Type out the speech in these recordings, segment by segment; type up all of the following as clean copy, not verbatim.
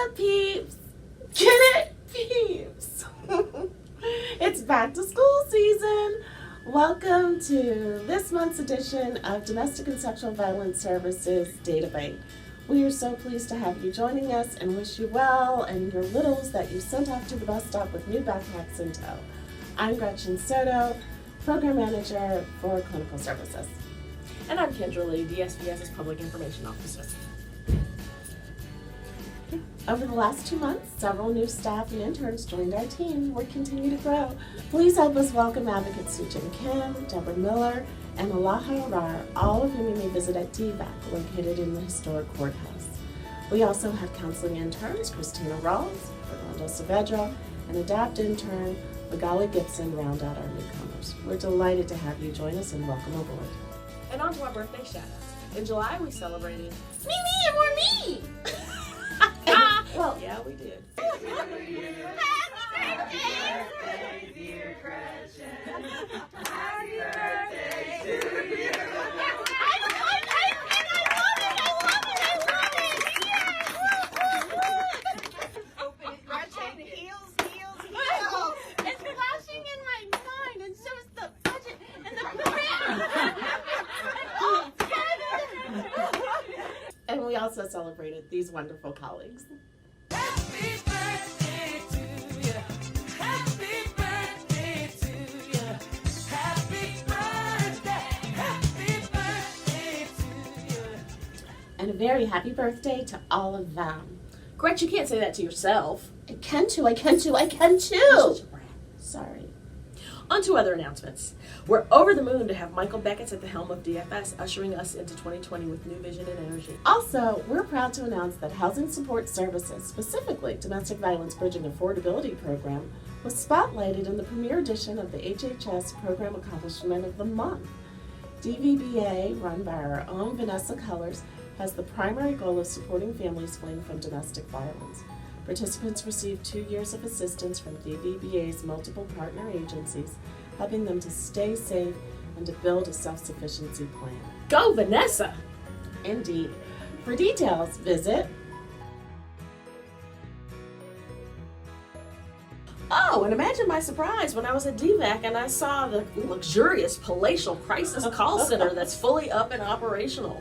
up, peeps? Get it, peeps? It's back to school season. Welcome to this month's edition of Domestic and Sexual Violence Services Databyte. We are so pleased to have you joining us and wish you well and your littles that you sent off to the bus stop with new backpacks in tow. I'm Gretchen Soto, Program Manager for Clinical Services. And I'm Kendra Lee, DSVS's Public Information Officer. Over the last 2 months, several new staff and interns joined our team. We continue to grow. Please help us welcome advocates Sujin Kim, Deborah Miller, and Alaha Arar, all of whom you may visit at DVAC, located in the historic courthouse. We also have counseling interns, Christina Rawls, Fernando Saavedra, and ADAPT intern, Magali Gibson, round out our newcomers. We're delighted to have you join us and welcome aboard. And on to our birthday shout-outs. In July, we celebrated Me, and more me! Well, yeah, we did. Happy birthday, dear Gretchen. Happy birthday to you. I love it. Open it, Gretchen. Heels. It's flashing in my mind, and so is the budget and the program. Oh, And we also celebrated these wonderful colleagues. Happy birthday to you. Happy birthday to you. Happy birthday to you. And a very happy birthday to all of them. Gretch, you can't say that to yourself. I can too. You're such a brat. Sorry. On to other announcements. We're over the moon to have Michael Beckett's at the helm of DFS, ushering us into 2020 with new vision and energy. Also, we're proud to announce that Housing Support Services, specifically Domestic Violence Bridging Affordability Program, was spotlighted in the premiere edition of the HHS Program Accomplishment of the Month. DVBA, run by our own Vanessa Cullors, has the primary goal of supporting families fleeing from domestic violence. Participants received 2 years of assistance from DVBA's multiple partner agencies, helping them to stay safe and to build a self-sufficiency plan. Go, Vanessa! Indeed. For details, visit. Oh, and imagine my surprise when I was at DVAC and I saw the luxurious palatial crisis call center that's fully up and operational.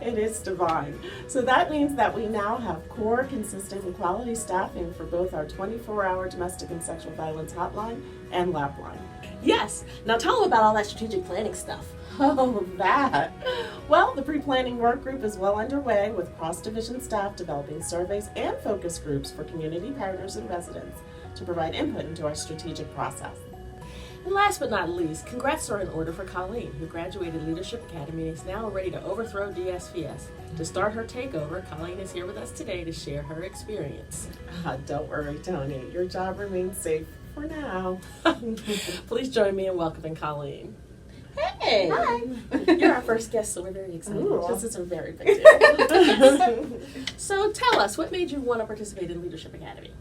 It is divine. So that means that we now have core, consistent, and quality staffing for both our 24-hour domestic and sexual violence hotline and lab line. Yes. Now tell them about all that strategic planning stuff. Oh, that. Well, the pre-planning work group is well underway with cross-division staff developing surveys and focus groups for community partners and residents to provide input into our strategic process. And last but not least, congrats are in order for Colleen, who graduated Leadership Academy and is now ready to overthrow DSVS. To start her takeover, Colleen is here with us today to share her experience. Don't worry, Tony. Your job remains safe for now. Please join me in welcoming Colleen. Hey! Hi. You're our first guest, so we're very excited. Ooh, this is a very big deal. So tell us, what made you want to participate in Leadership Academy?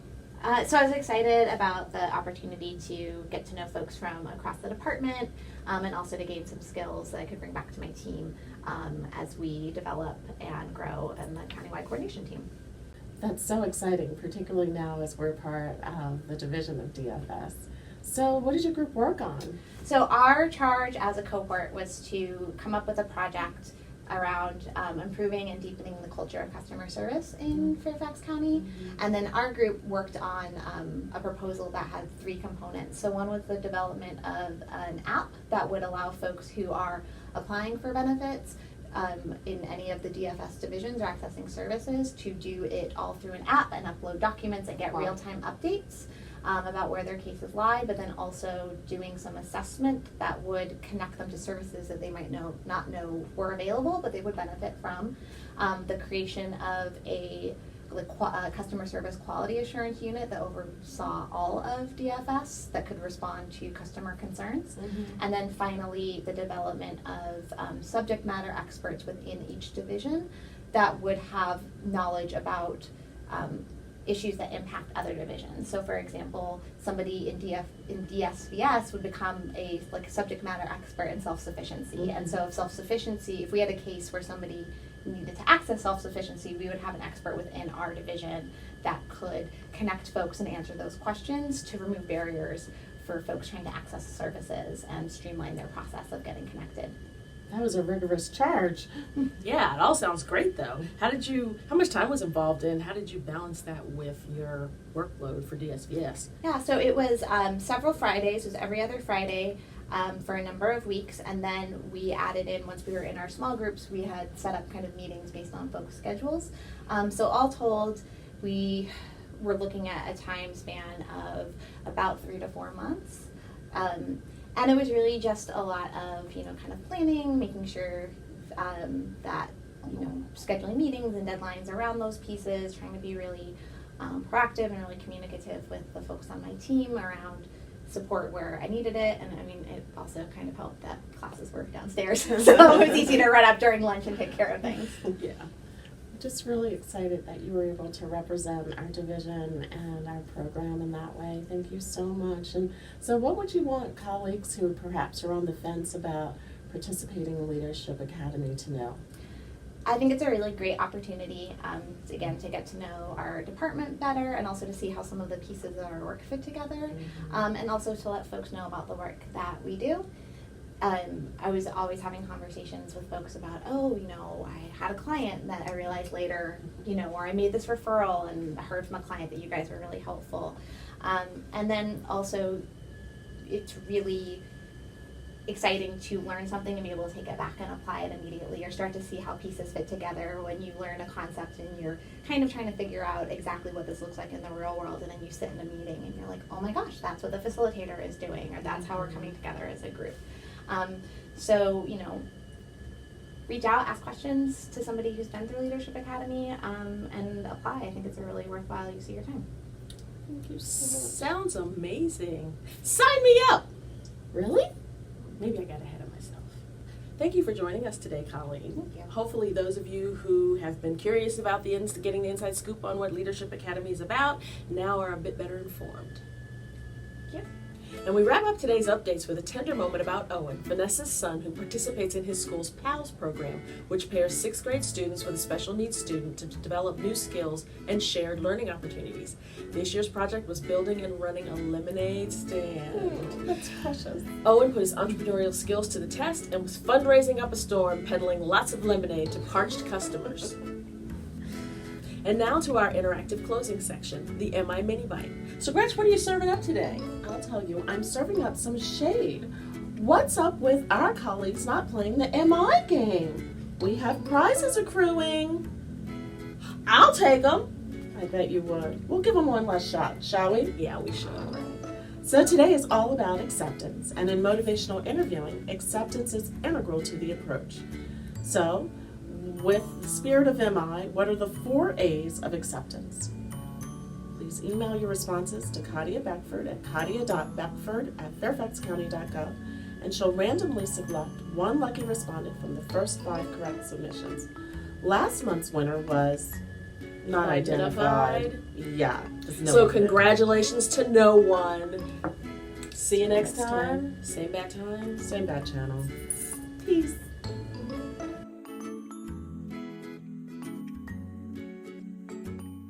So I was excited about the opportunity to get to know folks from across the department and also to gain some skills that I could bring back to my team as we develop and grow in the countywide coordination team. That's so exciting, particularly now as we're part of the division of DFS. So what did your group work on? So our charge as a cohort was to come up with a project around improving and deepening the culture of customer service in Fairfax County. And then our group worked on a proposal that had 3 components. So one was the development of an app that would allow folks who are applying for benefits in any of the DFS divisions or accessing services to do it all through an app and upload documents and get real-time updates about where their cases lie, but then also doing some assessment that would connect them to services that they might not know were available, but they would benefit from. The creation of a customer service quality assurance unit that oversaw all of DFS that could respond to customer concerns. And then finally, the development of subject matter experts within each division that would have knowledge about issues that impact other divisions. So for example, somebody in DSVS would become a subject matter expert in self-sufficiency. And so if we had a case where somebody needed to access self-sufficiency, we would have an expert within our division that could connect folks and answer those questions to remove barriers for folks trying to access services and streamline their process of getting connected. That was a rigorous charge. Yeah, it all sounds great though. How much time was involved in, how did you balance that with your workload for DSVS? Yeah, so it was several Fridays, it was every other Friday for a number of weeks, and then we added in, once we were in our small groups, we had set up kind of meetings based on folks' schedules. So all told, we were looking at a time span of about 3 to 4 months. And it was really just a lot of, kind of planning, making sure that, scheduling meetings and deadlines around those pieces, trying to be really proactive and really communicative with the folks on my team around support where I needed it. And I mean, it also kind of helped that classes were downstairs, so it was easy to run up during lunch and take care of things. Yeah. Just really excited that you were able to represent our division and our program in that way. Thank you so much. And so what would you want colleagues who perhaps are on the fence about participating in Leadership Academy to know? I think it's a really great opportunity, again, to get to know our department better and also to see how some of the pieces of our work fit together, and also to let folks know about the work that we do. I was always having conversations with folks about, I had a client that I realized later, or I made this referral and heard from a client that you guys were really helpful. And then also, it's really exciting to learn something and be able to take it back and apply it immediately, or start to see how pieces fit together when you learn a concept and you're kind of trying to figure out exactly what this looks like in the real world, and then you sit in a meeting and you're like, oh my gosh, that's what the facilitator is doing, or that's how we're coming together as a group. So, reach out, ask questions to somebody who's been through Leadership Academy, and apply. I think it's a really worthwhile use of your time. Thank you so much. Sounds amazing. Sign me up! Really? Maybe I got ahead of myself. Thank you for joining us today, Colleen. Thank you. Hopefully those of you who have been curious about getting the inside scoop on what Leadership Academy is about now are a bit better informed. Yep. And we wrap up today's updates with a tender moment about Owen, Vanessa's son, who participates in his school's PALS program, which pairs 6th grade students with a special needs student to develop new skills and shared learning opportunities. This year's project was building and running a lemonade stand. That's precious. Owen put his entrepreneurial skills to the test and was fundraising up a storm, peddling lots of lemonade to parched customers. And now to our interactive closing section, the MI Mini Bite. So Gretch, what are you serving up today? I'll tell you, I'm serving up some shade. What's up with our colleagues not playing the MI game? We have prizes accruing. I'll take them. I bet you would. We'll give them one last shot, shall we? Yeah, we should. So today is all about acceptance, and in motivational interviewing, acceptance is integral to the approach. So, with the spirit of MI, what are the 4 A's of acceptance? Please email your responses to Katia Beckford at katia.beckford@fairfaxcounty.gov, and she'll randomly select one lucky respondent from the first 5 correct submissions. Last month's winner was not identified. Yeah. So congratulations to no one. See you next time. Same bad time. Same bad channel. Peace.